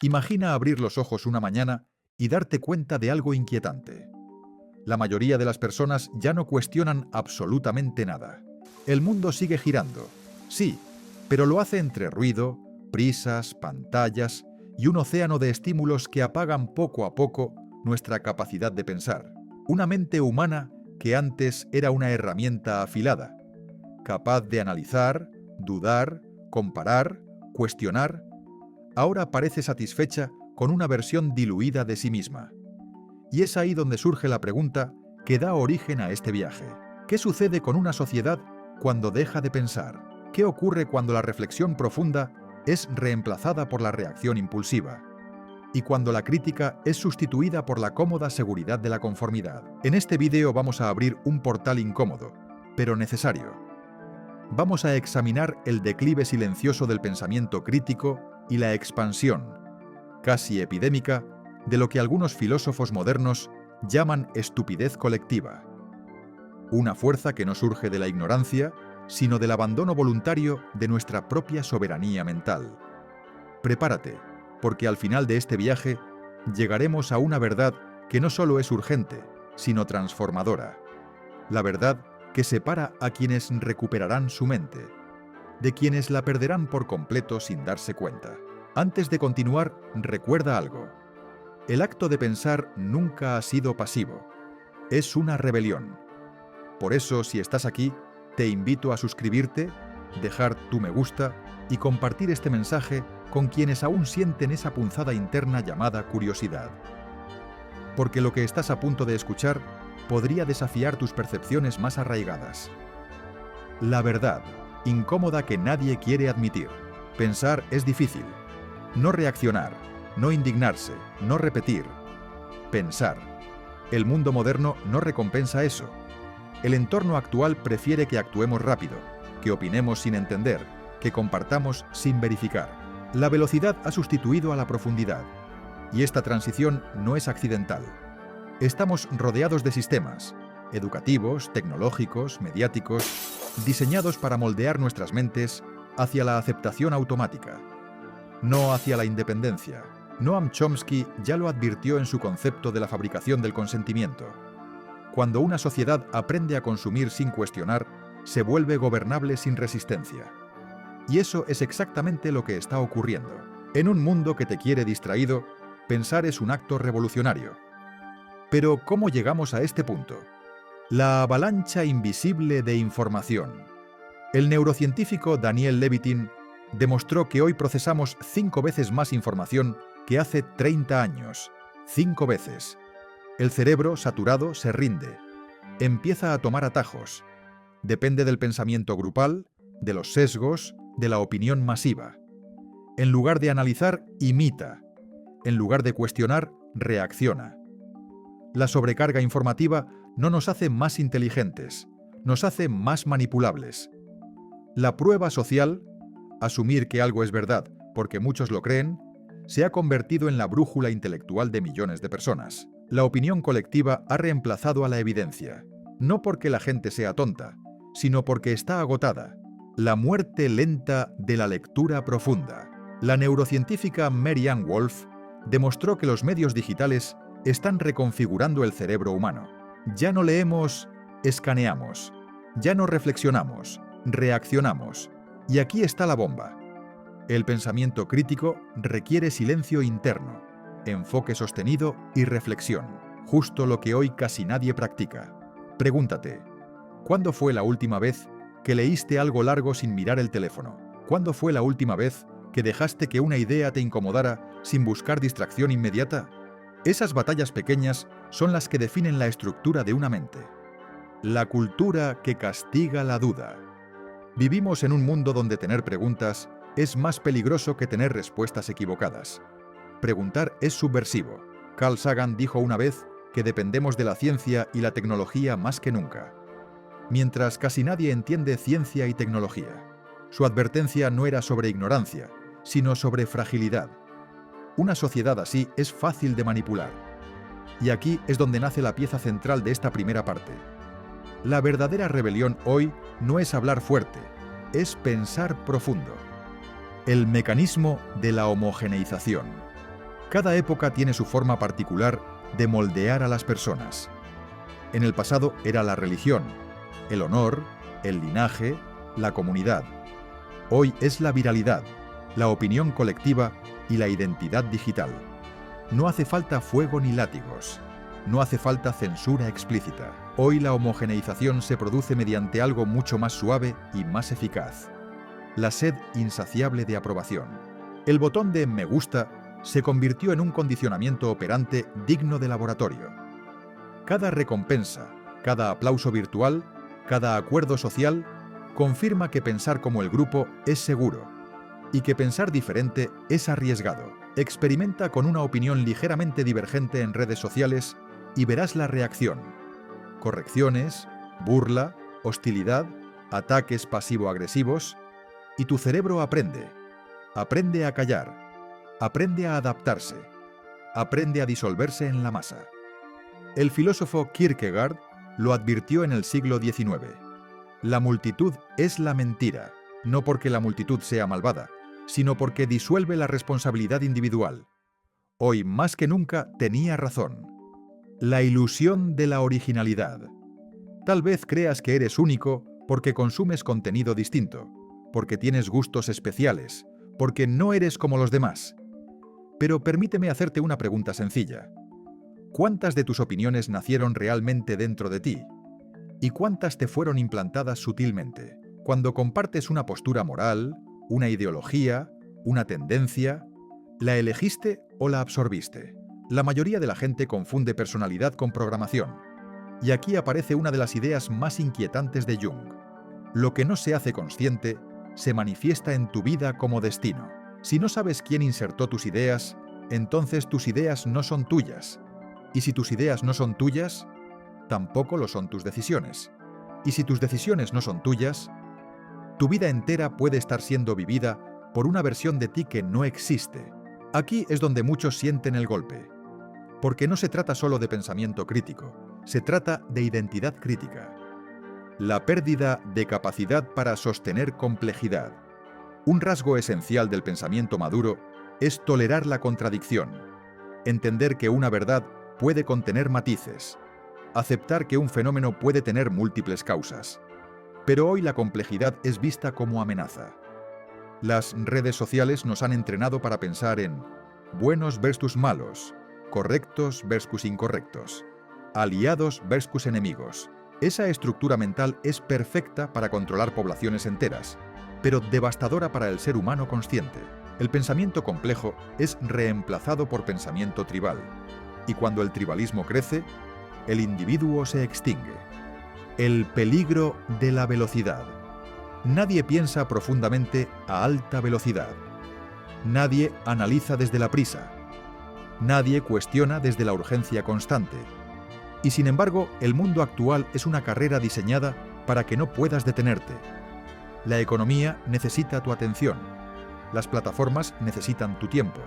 Imagina abrir los ojos una mañana y darte cuenta de algo inquietante. La mayoría de las personas ya no cuestionan absolutamente nada. El mundo sigue girando, sí, pero lo hace entre ruido, prisas, pantallas y un océano de estímulos que apagan poco a poco nuestra capacidad de pensar. Una mente humana que antes era una herramienta afilada, capaz de analizar, dudar, comparar, cuestionar, ahora parece satisfecha con una versión diluida de sí misma. Y es ahí donde surge la pregunta que da origen a este viaje. ¿Qué sucede con una sociedad cuando deja de pensar? ¿Qué ocurre cuando la reflexión profunda es reemplazada por la reacción impulsiva? Y cuando la crítica es sustituida por la cómoda seguridad de la conformidad. En este vídeo vamos a abrir un portal incómodo, pero necesario. Vamos a examinar el declive silencioso del pensamiento crítico y la expansión, casi epidémica, de lo que algunos filósofos modernos llaman estupidez colectiva. Una fuerza que no surge de la ignorancia, sino del abandono voluntario de nuestra propia soberanía mental. Prepárate, porque al final de este viaje llegaremos a una verdad que no solo es urgente, sino transformadora. La verdad que separa a quienes recuperarán su mente, de quienes la perderán por completo sin darse cuenta. Antes de continuar, recuerda algo. El acto de pensar nunca ha sido pasivo. Es una rebelión. Por eso, si estás aquí, te invito a suscribirte, dejar tu me gusta y compartir este mensaje con quienes aún sienten esa punzada interna llamada curiosidad. Porque lo que estás a punto de escuchar podría desafiar tus percepciones más arraigadas. La verdad, incómoda que nadie quiere admitir. Pensar es difícil. No reaccionar, no indignarse, no repetir. Pensar. El mundo moderno no recompensa eso. El entorno actual prefiere que actuemos rápido, que opinemos sin entender, que compartamos sin verificar. La velocidad ha sustituido a la profundidad. Y esta transición no es accidental. Estamos rodeados de sistemas, educativos, tecnológicos, mediáticos, diseñados para moldear nuestras mentes hacia la aceptación automática, no hacia la independencia. Noam Chomsky ya lo advirtió en su concepto de la fabricación del consentimiento. Cuando una sociedad aprende a consumir sin cuestionar, se vuelve gobernable sin resistencia. Y eso es exactamente lo que está ocurriendo. En un mundo que te quiere distraído, pensar es un acto revolucionario. Pero, ¿cómo llegamos a este punto? La avalancha invisible de información. El neurocientífico Daniel Levitin demostró que hoy procesamos 5 veces más información que hace 30 años. 5 veces. El cerebro, saturado, se rinde. Empieza a tomar atajos. Depende del pensamiento grupal, de los sesgos, de la opinión masiva. En lugar de analizar, imita. En lugar de cuestionar, reacciona. La sobrecarga informativa no nos hace más inteligentes, nos hace más manipulables. La prueba social, asumir que algo es verdad porque muchos lo creen, se ha convertido en la brújula intelectual de millones de personas. La opinión colectiva ha reemplazado a la evidencia, no porque la gente sea tonta, sino porque está agotada. La muerte lenta de la lectura profunda. La neurocientífica Mary Ann Wolf demostró que los medios digitales están reconfigurando el cerebro humano. Ya no leemos, escaneamos. Ya no reflexionamos, reaccionamos. Y aquí está la bomba. El pensamiento crítico requiere silencio interno, enfoque sostenido y reflexión. Justo lo que hoy casi nadie practica. Pregúntate, ¿cuándo fue la última vez que leíste algo largo sin mirar el teléfono? ¿Cuándo fue la última vez que dejaste que una idea te incomodara sin buscar distracción inmediata? Esas batallas pequeñas son las que definen la estructura de una mente. La cultura que castiga la duda. Vivimos en un mundo donde tener preguntas es más peligroso que tener respuestas equivocadas. Preguntar es subversivo. Carl Sagan dijo una vez que dependemos de la ciencia y la tecnología más que nunca. Mientras casi nadie entiende ciencia y tecnología. Su advertencia no era sobre ignorancia, sino sobre fragilidad. Una sociedad así es fácil de manipular. Y aquí es donde nace la pieza central de esta primera parte. La verdadera rebelión hoy no es hablar fuerte, es pensar profundo. El mecanismo de la homogeneización. Cada época tiene su forma particular de moldear a las personas. En el pasado era la religión, el honor, el linaje, la comunidad. Hoy es la viralidad, la opinión colectiva y la identidad digital. No hace falta fuego ni látigos. No hace falta censura explícita. Hoy la homogeneización se produce mediante algo mucho más suave y más eficaz: la sed insaciable de aprobación. El botón de me gusta se convirtió en un condicionamiento operante digno de laboratorio. Cada recompensa, cada aplauso virtual, cada acuerdo social confirma que pensar como el grupo es seguro y que pensar diferente es arriesgado. Experimenta con una opinión ligeramente divergente en redes sociales y verás la reacción: correcciones, burla, hostilidad, ataques pasivo-agresivos, y tu cerebro aprende. Aprende a callar, aprende a adaptarse, aprende a disolverse en la masa. El filósofo Kierkegaard lo advirtió en el siglo XIX. La multitud es la mentira, no porque la multitud sea malvada, sino porque disuelve la responsabilidad individual. Hoy más que nunca tenía razón. La ilusión de la originalidad. Tal vez creas que eres único porque consumes contenido distinto, porque tienes gustos especiales, porque no eres como los demás. Pero permíteme hacerte una pregunta sencilla. ¿Cuántas de tus opiniones nacieron realmente dentro de ti? ¿Y cuántas te fueron implantadas sutilmente? Cuando compartes una postura moral, una ideología, una tendencia, ¿la elegiste o la absorbiste? La mayoría de la gente confunde personalidad con programación. Y aquí aparece una de las ideas más inquietantes de Jung. Lo que no se hace consciente se manifiesta en tu vida como destino. Si no sabes quién insertó tus ideas, entonces tus ideas no son tuyas. Y si tus ideas no son tuyas, tampoco lo son tus decisiones. Y si tus decisiones no son tuyas, tu vida entera puede estar siendo vivida por una versión de ti que no existe. Aquí es donde muchos sienten el golpe. Porque no se trata solo de pensamiento crítico, se trata de identidad crítica. La pérdida de capacidad para sostener complejidad. Un rasgo esencial del pensamiento maduro es tolerar la contradicción, entender que una verdad puede contener matices, aceptar que un fenómeno puede tener múltiples causas. Pero hoy la complejidad es vista como amenaza. Las redes sociales nos han entrenado para pensar en buenos versus malos, correctos versus incorrectos, aliados versus enemigos. Esa estructura mental es perfecta para controlar poblaciones enteras, pero devastadora para el ser humano consciente. El pensamiento complejo es reemplazado por pensamiento tribal, y cuando el tribalismo crece, el individuo se extingue. El peligro de la velocidad. Nadie piensa profundamente a alta velocidad. Nadie analiza desde la prisa. Nadie cuestiona desde la urgencia constante. Y sin embargo, el mundo actual es una carrera diseñada para que no puedas detenerte. La economía necesita tu atención. Las plataformas necesitan tu tiempo.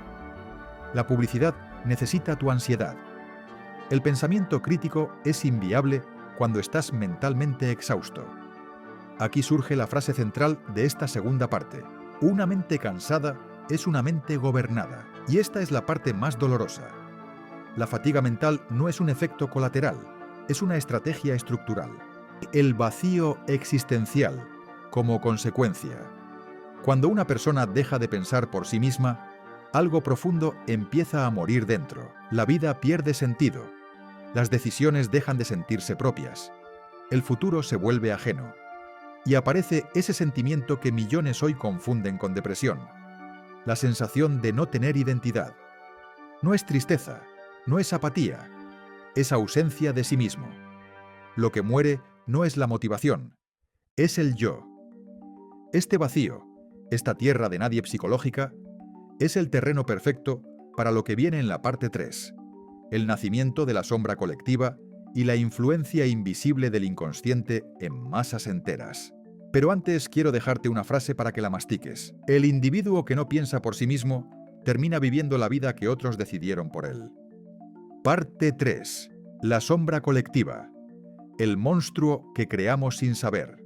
La publicidad necesita tu ansiedad. El pensamiento crítico es inviable cuando estás mentalmente exhausto. Aquí surge la frase central de esta segunda parte. Una mente cansada es una mente gobernada. Y esta es la parte más dolorosa. La fatiga mental no es un efecto colateral, es una estrategia estructural. El vacío existencial, como consecuencia. Cuando una persona deja de pensar por sí misma, algo profundo empieza a morir dentro. La vida pierde sentido. Las decisiones dejan de sentirse propias. El futuro se vuelve ajeno. Y aparece ese sentimiento que millones hoy confunden con depresión. La sensación de no tener identidad. No es tristeza, no es apatía, es ausencia de sí mismo. Lo que muere no es la motivación, es el yo. Este vacío, esta tierra de nadie psicológica, es el terreno perfecto para lo que viene en la parte 3, el nacimiento de la sombra colectiva y la influencia invisible del inconsciente en masas enteras. Pero antes quiero dejarte una frase para que la mastiques. El individuo que no piensa por sí mismo termina viviendo la vida que otros decidieron por él. Parte 3. La sombra colectiva. El monstruo que creamos sin saber.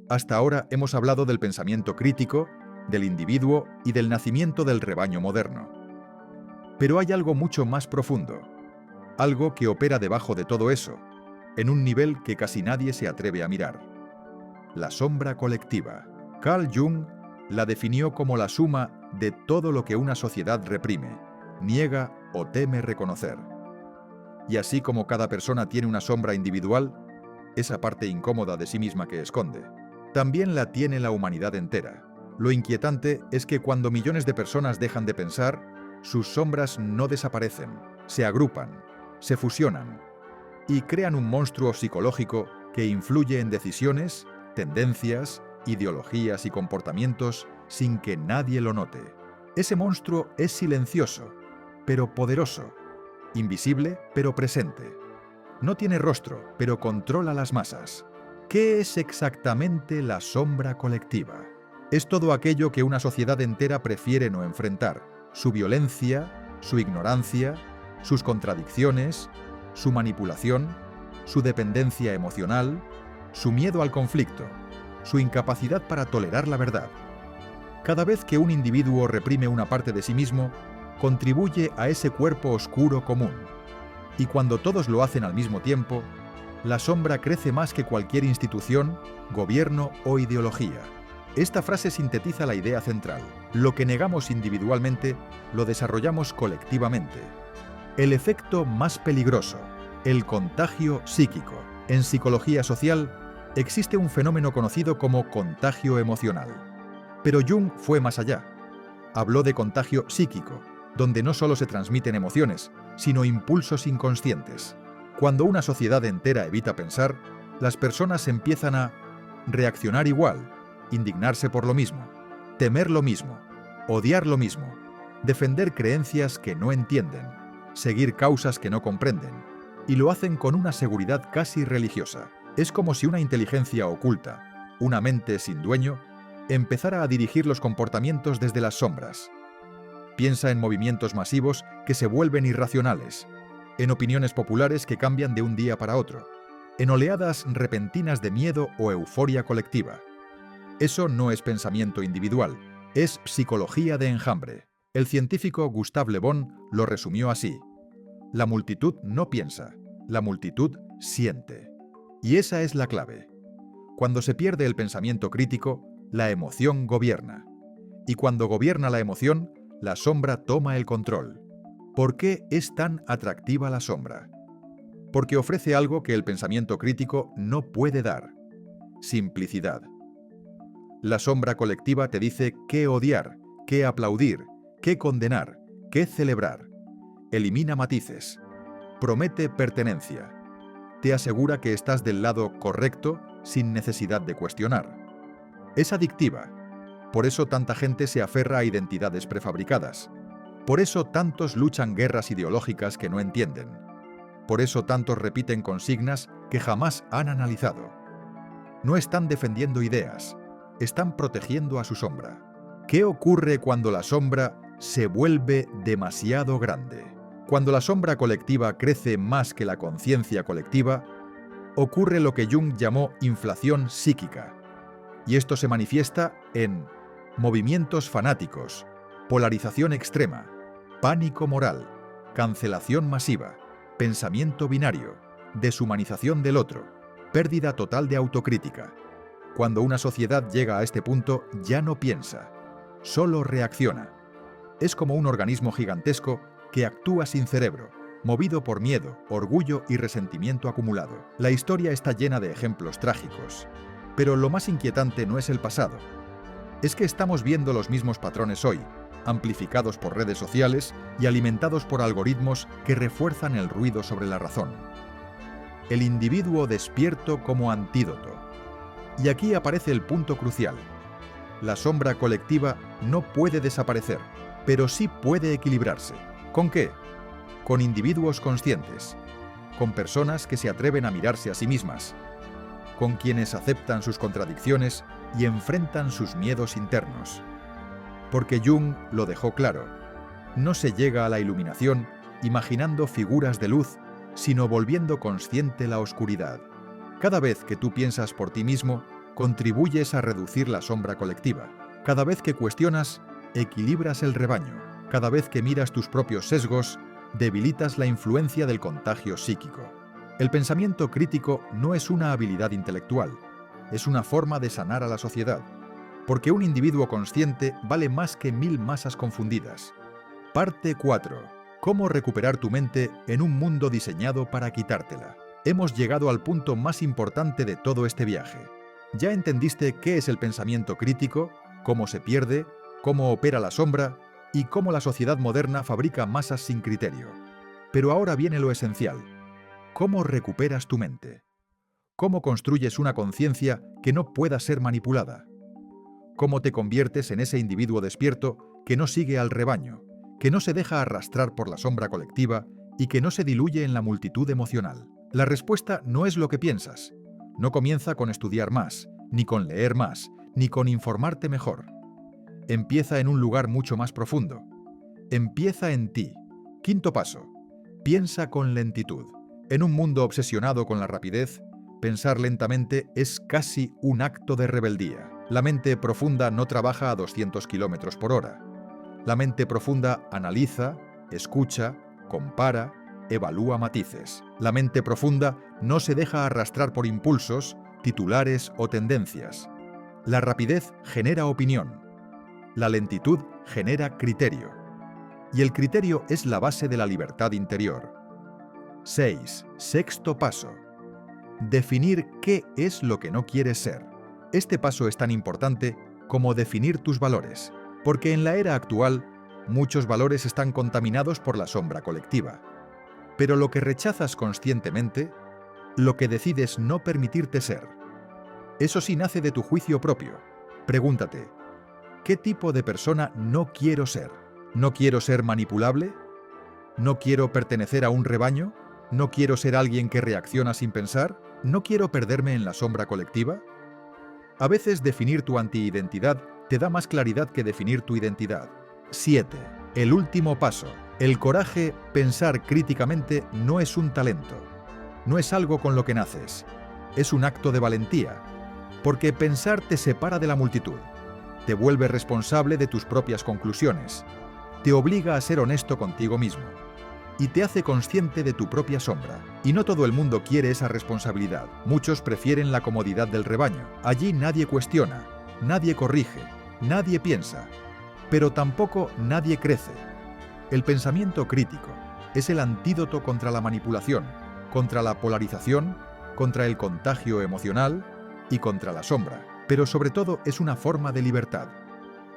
Hasta ahora hemos hablado del pensamiento crítico, del individuo y del nacimiento del rebaño moderno. Pero hay algo mucho más profundo, algo que opera debajo de todo eso, en un nivel que casi nadie se atreve a mirar. La sombra colectiva. Carl Jung la definió como la suma de todo lo que una sociedad reprime, niega o teme reconocer. Y así como cada persona tiene una sombra individual, esa parte incómoda de sí misma que esconde, también la tiene la humanidad entera. Lo inquietante es que cuando millones de personas dejan de pensar, sus sombras no desaparecen, se agrupan, se fusionan y crean un monstruo psicológico que influye en decisiones, tendencias, ideologías y comportamientos sin que nadie lo note. Ese monstruo es silencioso, pero poderoso, invisible, pero presente. No tiene rostro, pero controla las masas. ¿Qué es exactamente la sombra colectiva? Es todo aquello que una sociedad entera prefiere no enfrentar: su violencia, su ignorancia, sus contradicciones, su manipulación, su dependencia emocional, su miedo al conflicto, su incapacidad para tolerar la verdad. Cada vez que un individuo reprime una parte de sí mismo, contribuye a ese cuerpo oscuro común. Y cuando todos lo hacen al mismo tiempo, la sombra crece más que cualquier institución, gobierno o ideología. Esta frase sintetiza la idea central: lo que negamos individualmente, lo desarrollamos colectivamente. El efecto más peligroso, el contagio psíquico. En psicología social, existe un fenómeno conocido como contagio emocional. Pero Jung fue más allá. Habló de contagio psíquico, donde no solo se transmiten emociones, sino impulsos inconscientes. Cuando una sociedad entera evita pensar, las personas empiezan a reaccionar igual, indignarse por lo mismo, temer lo mismo, odiar lo mismo, defender creencias que no entienden, seguir causas que no comprenden, y lo hacen con una seguridad casi religiosa. Es como si una inteligencia oculta, una mente sin dueño, empezara a dirigir los comportamientos desde las sombras. Piensa en movimientos masivos que se vuelven irracionales, en opiniones populares que cambian de un día para otro, en oleadas repentinas de miedo o euforia colectiva. Eso no es pensamiento individual, es psicología de enjambre. El científico Gustave Le Bon lo resumió así: la multitud no piensa, la multitud siente. Y esa es la clave. Cuando se pierde el pensamiento crítico, la emoción gobierna. Y cuando gobierna la emoción, la sombra toma el control. ¿Por qué es tan atractiva la sombra? Porque ofrece algo que el pensamiento crítico no puede dar: simplicidad. La sombra colectiva te dice qué odiar, qué aplaudir, qué condenar, qué celebrar. Elimina matices. Promete pertenencia. Te asegura que estás del lado correcto sin necesidad de cuestionar. Es adictiva. Por eso tanta gente se aferra a identidades prefabricadas. Por eso tantos luchan guerras ideológicas que no entienden. Por eso tantos repiten consignas que jamás han analizado. No están defendiendo ideas, están protegiendo a su sombra. ¿Qué ocurre cuando la sombra se vuelve demasiado grande? Cuando la sombra colectiva crece más que la conciencia colectiva, ocurre lo que Jung llamó inflación psíquica. Y esto se manifiesta en movimientos fanáticos, polarización extrema, pánico moral, cancelación masiva, pensamiento binario, deshumanización del otro, pérdida total de autocrítica. Cuando una sociedad llega a este punto, ya no piensa, solo reacciona. Es como un organismo gigantesco que actúa sin cerebro, movido por miedo, orgullo y resentimiento acumulado. La historia está llena de ejemplos trágicos. Pero lo más inquietante no es el pasado. Es que estamos viendo los mismos patrones hoy, amplificados por redes sociales y alimentados por algoritmos que refuerzan el ruido sobre la razón. El individuo despierto como antídoto. Y aquí aparece el punto crucial. La sombra colectiva no puede desaparecer, pero sí puede equilibrarse. ¿Con qué? Con individuos conscientes, con personas que se atreven a mirarse a sí mismas, con quienes aceptan sus contradicciones y enfrentan sus miedos internos. Porque Jung lo dejó claro: no se llega a la iluminación imaginando figuras de luz, sino volviendo consciente la oscuridad. Cada vez que tú piensas por ti mismo, contribuyes a reducir la sombra colectiva. Cada vez que cuestionas, equilibras el rebaño. Cada vez que miras tus propios sesgos, debilitas la influencia del contagio psíquico. El pensamiento crítico no es una habilidad intelectual, es una forma de sanar a la sociedad, porque un individuo consciente vale más que 1000 masas confundidas. Parte 4. ¿Cómo recuperar tu mente en un mundo diseñado para quitártela? Hemos llegado al punto más importante de todo este viaje. Ya entendiste qué es el pensamiento crítico, cómo se pierde, cómo opera la sombra y cómo la sociedad moderna fabrica masas sin criterio. Pero ahora viene lo esencial. ¿Cómo recuperas tu mente? ¿Cómo construyes una conciencia que no pueda ser manipulada? ¿Cómo te conviertes en ese individuo despierto que no sigue al rebaño, que no se deja arrastrar por la sombra colectiva y que no se diluye en la multitud emocional? La respuesta no es lo que piensas. No comienza con estudiar más, ni con leer más, ni con informarte mejor. Empieza en un lugar mucho más profundo. Empieza en ti. Quinto paso. Piensa con lentitud. En un mundo obsesionado con la rapidez, pensar lentamente es casi un acto de rebeldía. La mente profunda no trabaja a 200 km por hora. La mente profunda analiza, escucha, compara, evalúa matices. La mente profunda no se deja arrastrar por impulsos, titulares o tendencias. La rapidez genera opinión. La lentitud genera criterio. Y el criterio es la base de la libertad interior. 6. Sexto paso. Definir qué es lo que no quieres ser. Este paso es tan importante como definir tus valores, porque en la era actual, muchos valores están contaminados por la sombra colectiva. Pero lo que rechazas conscientemente, lo que decides no permitirte ser, eso sí nace de tu juicio propio. Pregúntate, ¿qué tipo de persona no quiero ser? ¿No quiero ser manipulable? ¿No quiero pertenecer a un rebaño? ¿No quiero ser alguien que reacciona sin pensar? ¿No quiero perderme en la sombra colectiva? A veces definir tu antiidentidad te da más claridad que definir tu identidad. 7. El último paso. El coraje, pensar críticamente, no es un talento. No es algo con lo que naces. Es un acto de valentía. Porque pensar te separa de la multitud. Te vuelve responsable de tus propias conclusiones. Te obliga a ser honesto contigo mismo. Y te hace consciente de tu propia sombra. Y no todo el mundo quiere esa responsabilidad. Muchos prefieren la comodidad del rebaño. Allí nadie cuestiona, nadie corrige, nadie piensa, pero tampoco nadie crece. El pensamiento crítico es el antídoto contra la manipulación, contra la polarización, contra el contagio emocional y contra la sombra. Pero sobre todo es una forma de libertad.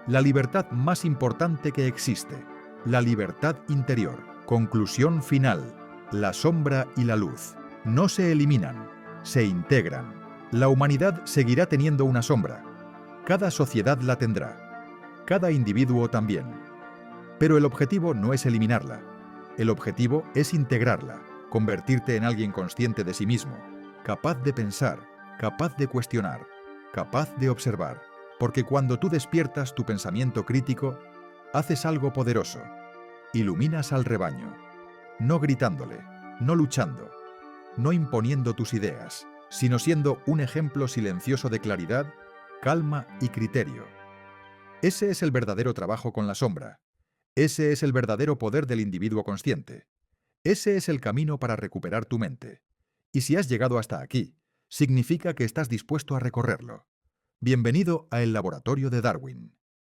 La libertad más importante que existe, la libertad interior. Conclusión final. La sombra y la luz no se eliminan, se integran. La humanidad seguirá teniendo una sombra. Cada sociedad la tendrá. Cada individuo también. Pero el objetivo no es eliminarla. El objetivo es integrarla, convertirte en alguien consciente de sí mismo, capaz de pensar, capaz de cuestionar, capaz de observar. Porque cuando tú despiertas tu pensamiento crítico, haces algo poderoso. Iluminas al rebaño, no gritándole, no luchando, no imponiendo tus ideas, sino siendo un ejemplo silencioso de claridad, calma y criterio. Ese es el verdadero trabajo con la sombra. Ese es el verdadero poder del individuo consciente. Ese es el camino para recuperar tu mente. Y si has llegado hasta aquí, significa que estás dispuesto a recorrerlo. Bienvenido a El Laboratorio de Darwin.